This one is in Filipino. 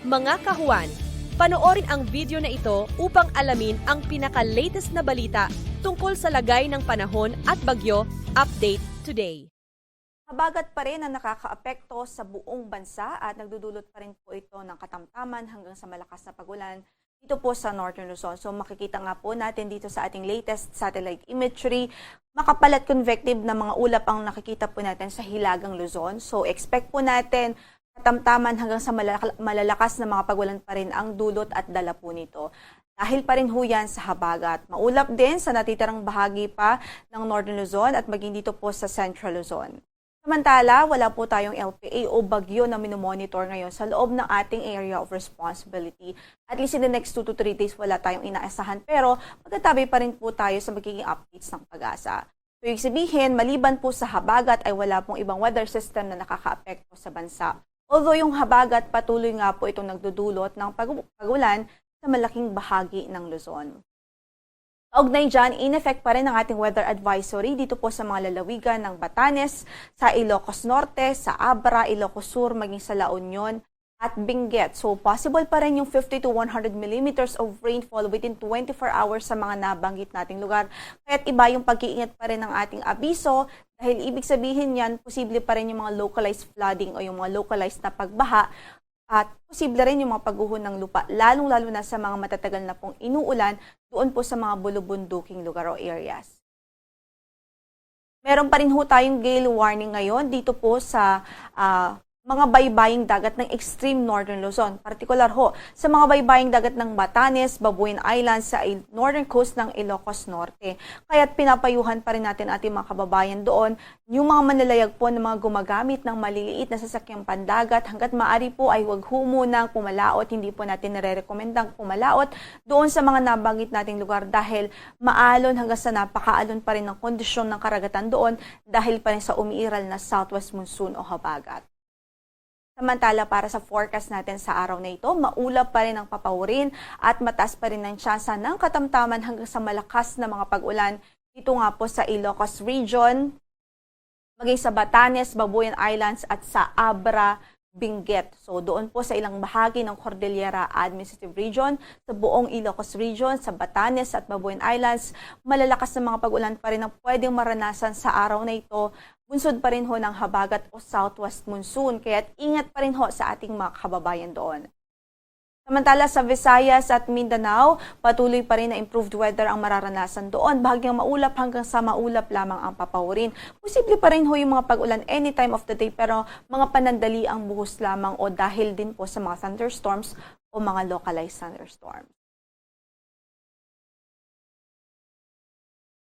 Mga kahuan, panoorin ang video na ito upang alamin ang pinaka-latest na balita tungkol sa lagay ng panahon at bagyo. Update today. Habagat pa rin ang nakakaapekto sa buong bansa at nagdudulot pa rin po ito ng katamtaman hanggang sa malakas na pagulan dito po sa Northern Luzon. So makikita nga po natin dito sa ating latest satellite imagery, makapal at convective na mga ulap ang nakikita po natin sa Hilagang Luzon. So expect po natin katamtaman hanggang sa malalakas na mga pagulan pa rin ang dulot at dala po nito. Dahil pa rin ho yan sa habagat. Maulap din sa natitirang bahagi pa ng Northern Luzon at maging dito po sa Central Luzon. Samantala, wala po tayong LPA o bagyo na minomonitor ngayon sa loob ng ating area of responsibility. At least in the next 2 to 3 days, wala tayong inaasahan pero magtatabi pa rin po tayo sa magiging updates ng pag-asa. So, ibig sabihin, maliban po sa habagat ay wala pong ibang weather system na nakakaapekto sa bansa. Although yung habagat patuloy nga po itong nagdudulot ng pagulan sa malaking bahagi ng Luzon. Kaugnay dyan, in-effect pa rin ang ating weather advisory dito po sa mga lalawigan ng Batanes, sa Ilocos Norte, sa Abra, Ilocos Sur, maging sa La Union at Benguet. So possible pa rin yung 50 to 100 millimeters of rainfall within 24 hours sa mga nabanggit nating lugar. Kaya't iba yung pag-iingat pa rin ng ating abiso dahil ibig sabihin yan, posible pa rin yung mga localized flooding o yung mga localized na pagbaha. At posible rin yung mga pagguho ng lupa, lalong-lalo na sa mga matatagal na pong inuulan doon po sa mga bulubunduking lugar o areas. Meron pa rin ho tayong gale warning ngayon dito po sa mga baybaying dagat ng extreme Northern Luzon. Partikular ho sa mga baybaying dagat ng Batanes, Babuyan Islands sa northern coast ng Ilocos Norte. Kaya't pinapayuhan pa rin natin ating mga kababayan doon yung mga manlalayag po ng mga gumagamit ng maliliit na sasakyang pandagat. Hanggat maaari po ay huwag ho munang pumalaot. Hindi po natin nare-recommendang pumalaot doon sa mga nabanggit nating lugar dahil maalon hanggang sa napakaalon pa rin ng kondisyon ng karagatan doon dahil pa rin sa umiiral na southwest monsoon o habagat. Samantala, para sa forecast natin sa araw na ito, maulap pa rin ang papawirin at mataas pa rin ang tsansa ng katamtaman hanggang sa malakas na mga pag-ulan dito nga po sa Ilocos Region, maging sa Batanes, Babuyan Islands at sa Abra, Benguet. So doon po sa ilang bahagi ng Cordillera Administrative Region, sa buong Ilocos Region, sa Batanes at Babuyan Islands, malalakas na mga pag-ulan pa rin ang pwedeng maranasan sa araw na ito. Bunsod pa rin ho ng habagat o southwest monsoon, kaya't ingat pa rin ho sa ating mga kababayan doon. Samantala sa Visayas at Mindanao, patuloy pa rin na improved weather ang mararanasan doon. Bahagyang maulap hanggang sa maulap lamang ang papawirin. Posible pa rin ho yung mga pag-ulan any time of the day pero mga panandali ang buhos lamang o dahil din po sa mga thunderstorms o mga localized thunderstorms.